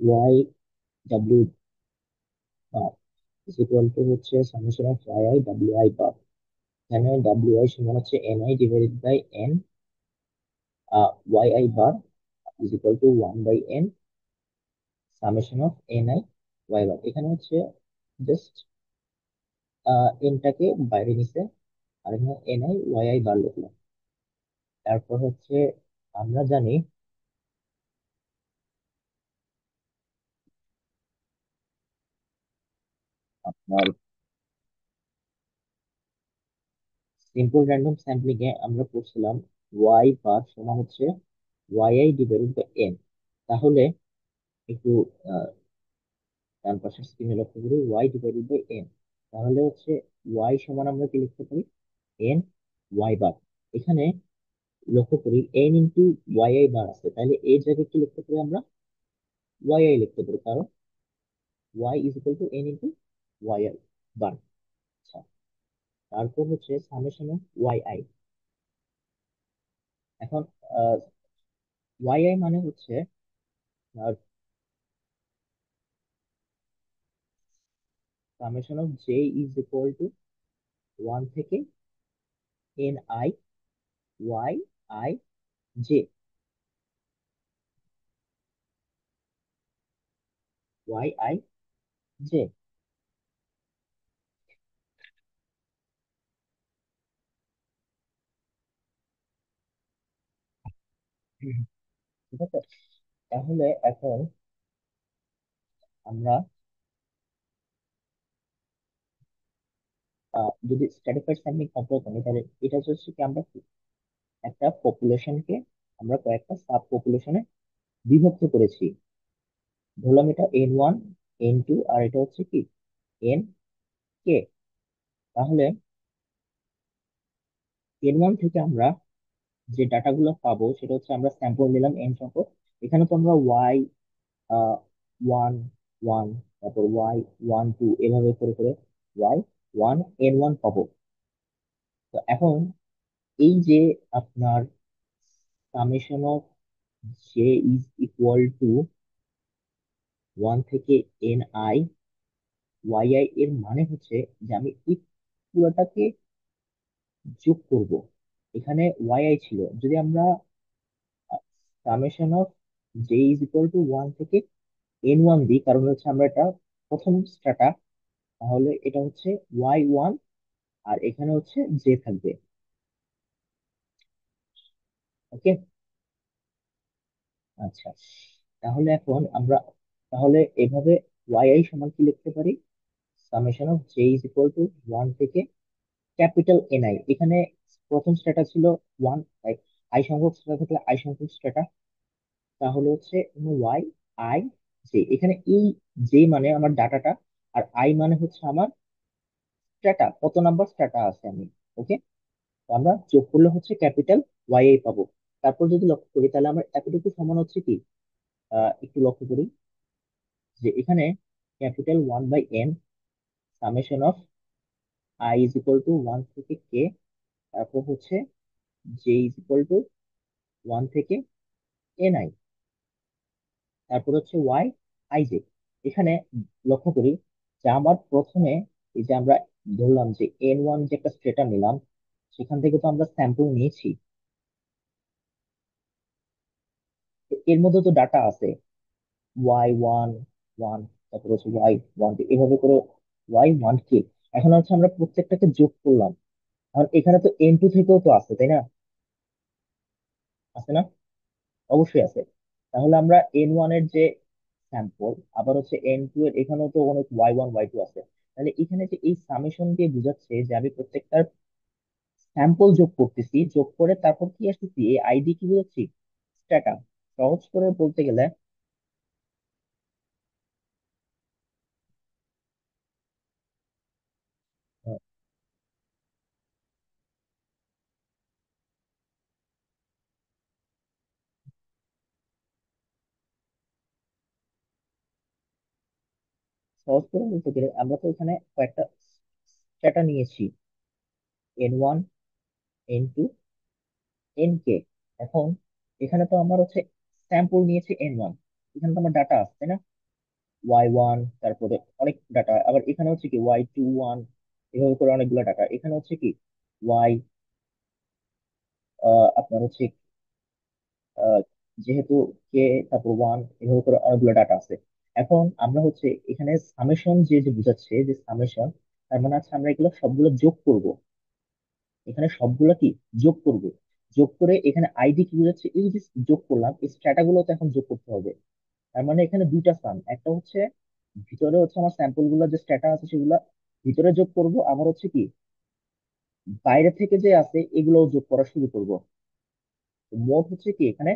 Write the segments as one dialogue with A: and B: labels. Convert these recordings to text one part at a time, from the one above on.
A: Y W bar is equal to হচ্ছে summation of Y I W I bar. এখানে W I সমান হচ্ছে N I divided by N Y I bar is equal to one by N summation of N I Y bar. এখানে হচ্ছে just এনটাকে বাইরে নিছে, আর এখানে N I Y I bar লিখলাম। তারপর হচ্ছে আমরা জানি আপনার সিম্পল র্যান্ডম স্যাম্পলিং এ আমরা পড়ছিলাম ওয়াই বার সমান হচ্ছে y i divided by n. তাহলে একটু আহ, ডান পাশের স্ক্রিনে লক্ষ্য করি ওয়াই ডিভাইডেড বাই এন। তাহলে হচ্ছে ওয়াই সমান আমরা কি লিখতে পারি, এন ওয়াই বার। এখানে লক্ষ্য করি এন ইন্টু ওয়াই আই বার আছে, তাহলে এই জায়গায় কি লিখতে পারি আমরা, ওয়াই আই লিখতে পারি, কারণ Y is equal to N into Y I bar. আচ্ছা, তারপর হচ্ছে সামেশন অফ ওয়াই আই। এখন ওয়াই আই মানে হচ্ছে summation of J is equal to one থেকে N I Y I J, Y I J. ঠিক আছে, তাহলে এখন আমরা যদি স্ট্র্যাটিফাইড স্যাম্পলিং কম্পেয়ার করি, তাহলে এটা হচ্ছে কি, আমরা কি একটা পপুলেশনকে আমরা কয়েকটা সাব পপুলেশনে বিভক্ত করেছি। ধরলাম এটা এন ওয়ান, এন টু, আর এটা হচ্ছে কি এন কে। তাহলে এন ওয়ান থেকে আমরা যে ডাটাগুলো পাবো সেটা হচ্ছে আমরা স্যাম্পল নিলাম এন সংখ্যক। এখানে তো আমরা ওয়াই ওয়ান ওয়ান, তারপর ওয়াই ওয়ান টু, এভাবে করে করে ওয়াই ওয়ান এন ওয়ান পাবো। তো এখন এই যে আপনার summation of J is equal to one থেকে এন আই ওয়াই আই, এর মানে হচ্ছে যে আমি এই পুরোটাকে যোগ করব। এখানে ওয়াই আই ছিল, যদি আমরা summation of J is equal to one থেকে এন ওয়ান দিই, কারণ হচ্ছে আমরা এটা প্রথম স্ট্যাটা, তাহলে এটা হচ্ছে ওয়াই ওয়ান, আর এখানে হচ্ছে জে থাকবে। ওকে, আচ্ছা, তাহলে এখন আমরা তাহলে এভাবে ওয়াই আই সমান কি লিখতে পারি, summation of J is equal to one থেকে ক্যাপিটাল এন আই। এখানে প্রথম স্ট্যাটা ছিল ওয়ান, তাই আই সংখ্যক স্ট্যাটা থাকলে আই সংখ্যক স্ট্যাটা, তাহলে হচ্ছে ওয়াই আই জে। এখানে এই জে মানে আমার ডাটাটা, আর আই মানে হচ্ছে আমার স্ট্যাটা, কত নাম্বার স্ট্যাটা আছে আমি। ওকে, তো আমরা যোগ করলে হচ্ছে ক্যাপিটাল ওয়াই আই পাবো। তারপর যদি লক্ষ্য করি তাহলে আমার এতটুকু সমান হচ্ছে কি, একটু লক্ষ্য করি যে এখানে capital one by N summation of I is equal to one থেকে কে, তারপর হচ্ছে j is equal to one থেকে এন আই, তারপর হচ্ছে ওয়াই আই জে। এখানে লক্ষ্য করি যে আমার প্রথমে এই যে আমরা ধরলাম যে এন ওয়ান যে একটা স্ট্রেটা নিলাম, সেখান থেকে তো আমরা স্যাম্পল নিয়েছি। তো এর মধ্যে তো ডাটা আছে ওয়াই ওয়ান ওয়ান, তারপর হচ্ছে ওয়াই ওয়ান টু, এভাবে করে ওয়াই ওয়ান কে। এখন হচ্ছে আমরা প্রত্যেকটাকে যোগ করলাম, আর এখানে তো এন টু থেকেও তো আছে, তাই না, আছে না, অবশ্যই আছে। তাহলে আমরা এন ওয়ান এর যে স্যাম্পল, আবার হচ্ছে এন টু এর এখানেও তো অনেক ওয়াই ওয়ান ওয়াই টু আছে। তাহলে এখানে যে এই সামেশন দিয়ে বোঝাচ্ছে যে আমি প্রত্যেকটার স্যাম্পল যোগ করতেছি, যোগ করে তারপর কি আসতেছি, এই আইডি কি বোঝাচ্ছি, স্ট্যাটা। সহজ করে বলতে গেলে সহজ করে বলতে গেলে আমরা তো এখানে কয়েকটা স্ট্যাটা নিয়েছি, n one, N two, n k. এখন এখানে তো আমার হচ্ছে স্যাম্পল নিয়েছে এন ওয়ান, এখানে তো আমার ডাটা আছে তাই না, Y1, তারপরে অনেক ডাটা, আবার এখানে হচ্ছে কি Y21, এভাবে করে অনেকগুলো ডাটা, এখানে হচ্ছে কি ওয়াই, আপনার হচ্ছে আহ, যেহেতু কে, তারপর ওয়ান, এভাবে করে অনেকগুলো ডাটা আছে। এখন আমরা হচ্ছে এখানে সামেশন যে যে বুঝাচ্ছে যে সামেশন, তার মানে হচ্ছে আমরা এগুলো সবগুলো যোগ করব, এখানে সবগুলো কি যোগ করব, যোগ করে এখানে আইডি কি বুঝাচ্ছে, এই যে যোগ করলাম এই স্ট্যাটা গুলো তো এখন যোগ করতে হবে। তার মানে এখানে দুইটা সাম, একটা হচ্ছে ভিতরে হচ্ছে আমার স্যাম্পল গুলো যে স্ট্যাটা আছে সেগুলা ভিতরে যোগ করব, আবার হচ্ছে কি বাইরে থেকে যে আছে এগুলোও যোগ করা শুরু করব। তো মোট হচ্ছে কি এখানে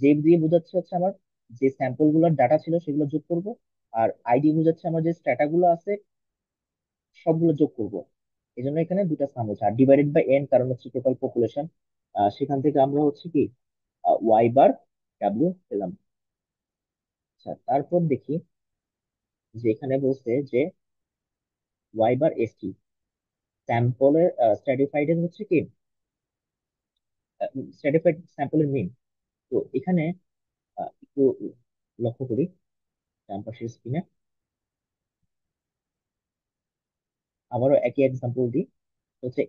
A: যে দিয়ে বোঝাচ্ছে হচ্ছে আমার যে স্যাম্পল গুলোর ডাটা ছিল সেগুলো যোগ করব, আর আইডি বোঝাচ্ছে আমার যে স্ট্যাটা গুলো আছে সবগুলো যোগ করব। এই জন্য এখানে দুটা সাম হচ্ছে, আর ডিভাইডেড বাই এন কারণ হচ্ছে টোটাল পপুলেশন, সেখান থেকে আমরা হচ্ছে কি ওয়াই বার ডাব্লিউ পেলাম। আচ্ছা, তারপর দেখি যে এখানে বলছে যে y bar S T, স্যাম্পলের stratified এর হচ্ছে কি স্ট্র্যাটিফাইড স্যাম্পলের মিন। তো এখানে একটু লক্ষ্য করি ডান পাশের স্ক্রিনে, আবারও একই এক্সাম্পল দিই, হচ্ছে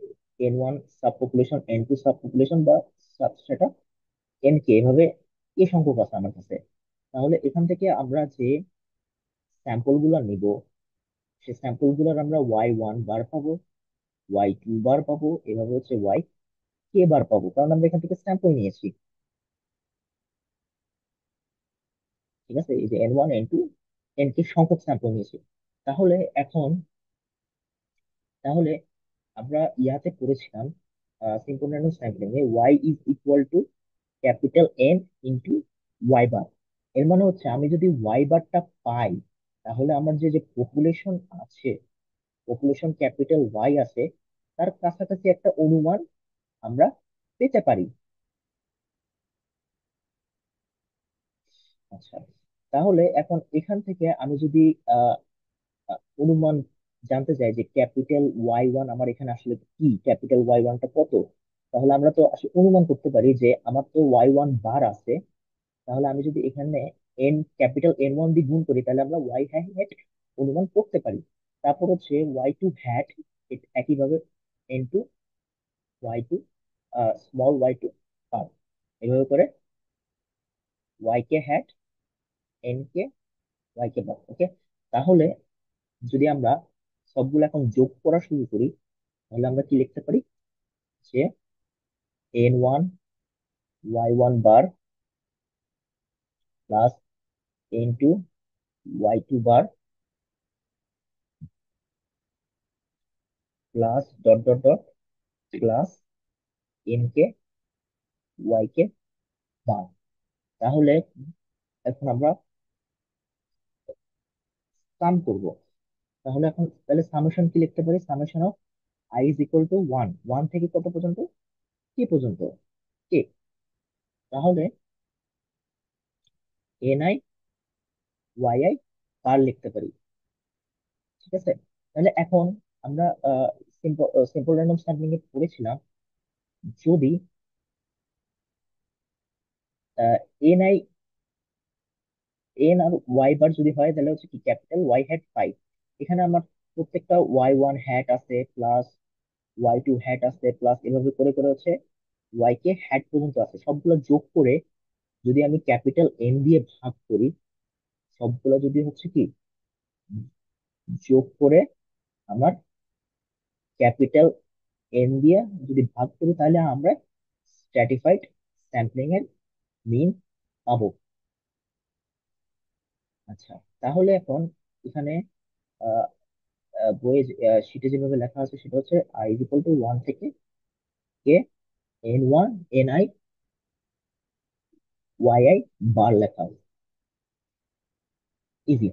A: N1 sub population, N2 sub population বা সেটা এন কে, এভাবে কে সংখ্যক আছে আমার কাছে। তাহলে এখান থেকে আমরা যে স্যাম্পল গুলো নিব সেই স্যাম্পল গুলোর আমরা Y1 বার পাবো, Y2 বার পাবো, এভাবে হচ্ছে ওয়াই কে বার পাবো, কারণ আমরা এখান থেকে স্যাম্পল নিয়েছি। ঠিক আছে, এই যে N1 N2 এন কে সংখ্যক স্যাম্পল নিয়েছি। তাহলে এখন, তাহলে আমরা ইয়াতে পড়েছিলাম সিম্পল র্যান্ডম স্যাম্পলিং এ Y is equal to capital N into Y bar. এর মানে হচ্ছে আমি যদি ওয়াই বারটা পাই, তাহলে আমার যে যে পপুলেশন আছে, পপুলেশন ক্যাপিটাল ওয়াই আছে, তার কাছাকাছি একটা অনুমান আমরা পেতে পারি। আচ্ছা, তাহলে এখন এখান থেকে আমি যদি আহ অনুমান জানতে চাই যে ক্যাপিটাল ওয়াই 1 আমার এখানে আসলে কি, ক্যাপিটাল ওয়াই 1টা কত, তাহলে আমরা তো আসলে অনুমান করতে পারি যে আমার তো ওয়াই 1 বার আছে। তাহলে আমি যদি এখানে ক্যাপিটাল N1 দিয়ে গুণ করি, তাহলে আমরা ওয়াই হ্যাট অনুমান করতে পারি। তারপর হচ্ছে ওয়াই 2 হ্যাট, একইভাবে N2 ওয়াই 2 স্মল ওয়াই 2 বার, এভাবে করে Y K hat, N K, Y K বার। ওকে, তাহলে যদি আমরা সবগুলো এখন যোগ করা শুরু করি, তাহলে আমরা কি লিখতে পারি যে N1 Y 1 bar plus N2 Y 2 bar plus dot dot dot plus N K Y K bar. তাহলে এখন আমরা সাম করব। তাহলে এখন তাহলে সামেশন কি লিখতে পারি, summation of I is equal to one, one থেকে কত পর্যন্ত, কে পর্যন্ত, কে। তাহলে N I Y I bar লিখতে পারি। ঠিক আছে, তাহলে এখন আমরা সিম্পল সিম্পল র্যান্ডম স্যাম্পলিং এ পড়েছিলাম, যদি এন আই, এন আর ওয়াই বার যদি হয় তাহলে হচ্ছে কি ক্যাপিটাল ওয়াই হ্যাট 5, এখানে আমার প্রত্যেকটা ওয়াই 1 হ্যাট আছে প্লাস ওয়াই 2 হ্যাট আছে প্লাস এভাবে করে করে হচ্ছে ওয়াই কে হ্যাট পর্যন্ত আছে, সবগুলো যোগ করে যদি আমি ক্যাপিটাল এন দিয়ে ভাগ করি, সবগুলো যদি হচ্ছে কি যোগ করে আমার ক্যাপিটাল এন দিয়ে যদি ভাগ করি, তাহলে আমরা স্ট্র্যাটিফাইড স্যাম্পলিং এর মিন পাবো। আচ্ছা, তাহলে এখন এখানে আহ, বইয়ে শিটে যেভাবে লেখা আছে সেটা হচ্ছে আই ইকুয়াল টু 1 থেকে K N1 N I Y I bar লেখা আছে, ইজি।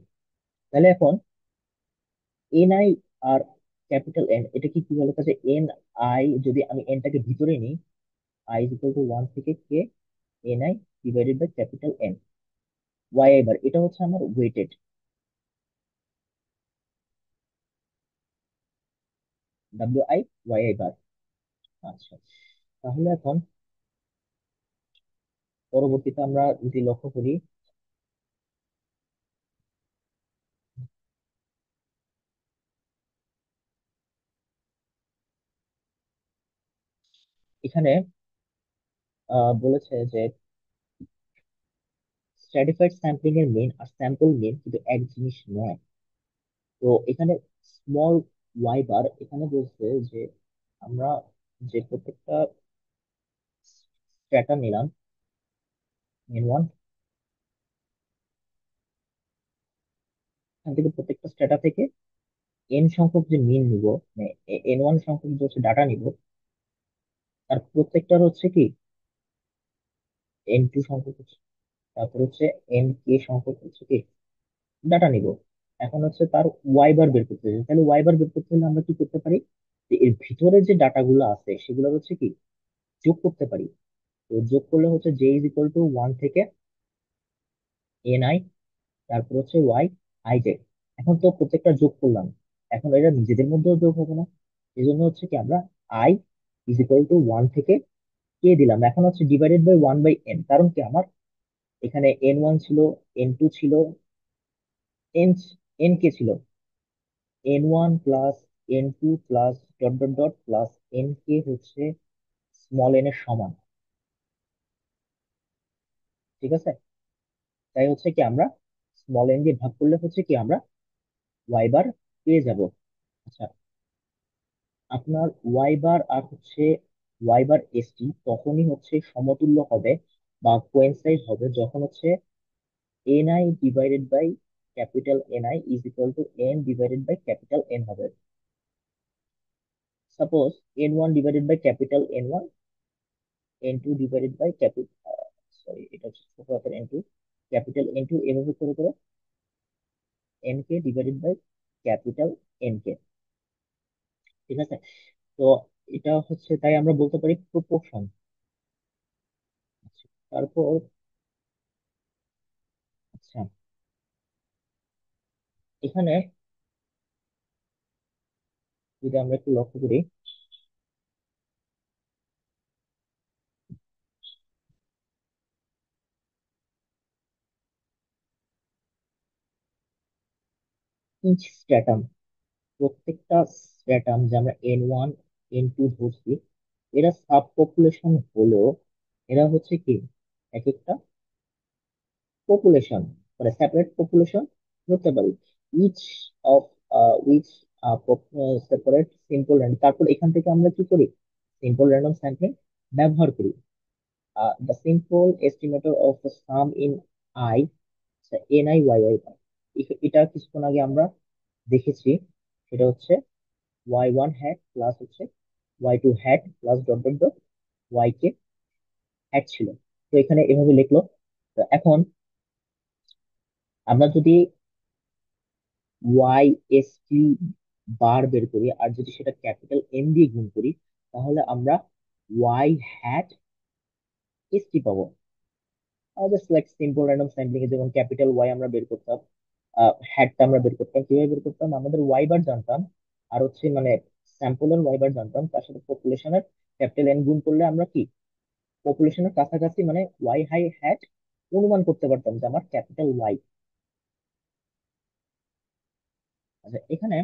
A: তাহলে এখন এন আই আর ক্যাপিটাল এন, এটা কি কিভাবে লেখা আছে, এন আই যদি আমি এনটাকে ভিতরে নিই, আই ইকুয়াল টু 1 থেকে K N I divided by capital N Y I bar, এটা হচ্ছে আমার weighted W I Y I bar. আচ্ছা, তাহলে এখন পরবর্তীতে আমরা যদি লক্ষ্য করি এখানে বলেছে যে স্ট্র্যাটিফাইড স্যাম্পলিং এর মেন আর স্যাম্পল মেন কিন্তু এক জিনিস নয়। তো এখানে স্মল ওয়াই বার এখানে বলছে যে আমরা যে প্রত্যেকটা স্ট্যাটা নিলাম, মেন ওয়ান, এখান থেকে প্রত্যেকটা স্ট্যাটা থেকে এন সংখ্যক যে মিন নিব, মানে এন ওয়ান সংখ্যক যে হচ্ছে ডাটা নিব, তার প্রত্যেকটার হচ্ছে কি এন টু সংখ্যক হচ্ছে, তারপর হচ্ছে এন কে সংখ্যক হচ্ছে কি ডাটা নিব। এখন হচ্ছে তার ওয়াই বার বের করতে হবে। তাহলে ওয়াই বার বের করতে হলে আমরা কি করতে পারি, যে এর ভিতরে যে ডাটাগুলো আছে সেগুলো হচ্ছে কি যোগ করতে পারি। তো যোগ করলে হচ্ছে j is equal to one থেকে এন আই, তারপর হচ্ছে ওয়াই আই জে। এখন তো প্রত্যেকটা যোগ করলাম, এখন এটা নিজেদের মধ্যেও যোগ হবে না। এই জন্য হচ্ছে কি আমরা i is equal to one থেকে কে দিলাম, এখন হচ্ছে divided by one by n. কারণ কি আমার এখানে এন ওয়ান ছিল, এন টু ছিল, এন এন কে ছিল, n one plus n two plus dot dot dot plus N k হচ্ছে স্মল এন এর সমান। ঠিক আছে, তাই হচ্ছে কি আমরা স্মল এন দিয়ে ভাগ করলে হচ্ছে কি আমরা ওয়াই বার পেয়ে যাব। আচ্ছা, আপনার ওয়াই বার আর হচ্ছে ওয়াই বার এসটি তখনই হচ্ছে সমতুল্য হবে বা কোয়েনসাইড হবে যখন হচ্ছে N I divided by capital N I is equal to N divided by capital N হবে। Suppose N one divided by capital N one, N two divided by capital, sorry এটা হচ্ছে ছোট হাতের N two, capital N two, এভাবে করে করে N K divided by capital N K. ঠিক আছে, তো এটা হচ্ছে তাই আমরা বলতে পারি প্রপোর্শন। তারপর আচ্ছা, এখানে যদি আমরা একটু লক্ষ্য করি, ইচ স্ট্র্যাটাম, প্রত্যেকটা স্ট্র্যাটাম যে আমরা এন ওয়ান এন টু ধরছি, এরা সাব পপুলেশন হলেও এরা হচ্ছে কি এক একটা পপুলেশন, মানে সেপারেট পপুলেশন ধরতে পারি। Each of which separate simple random, তারপর এখান থেকে আমরা কি করি, সিম্পল র্যান্ডম স্যাম্পলিং ব্যবহার করি। The simple estimator of the sum in I, N I Y I, এটা কিছুক্ষণ আগে আমরা দেখেছি। সেটা হচ্ছে ওয়াই ওয়ান হ্যাট প্লাস হচ্ছে Y two hat plus dot dot dot Y K hat ছিল। তো এখানে এভাবে লিখলো। তো এখন আমরা যদি ওয়াই এস টি বার বের করি আর যদি সেটা ক্যাপিটাল এম দিয়ে গুণ করি, তাহলে আমরা ওয়াই হ্যাট এস টি পাবো। Just like simple random sampling এ যেমন ক্যাপিটাল ওয়াই আমরা বের করতাম, হ্যাটটা আমরা বের করতাম, কিভাবে বের করতাম, আমাদের ওয়াই বার জানতাম আর হচ্ছে মানে স্যাম্পলের ওয়াই বার জানতাম, তার সাথে পপুলেশনের ক্যাপিটাল এন গুণ করলে আমরা কি পপুলেশনের কাছাকাছি মানে ওয়াই হাই হ্যাট অনুমান করতে পারতাম যে আমার ক্যাপিটাল ওয়াই। আচ্ছা, এখানে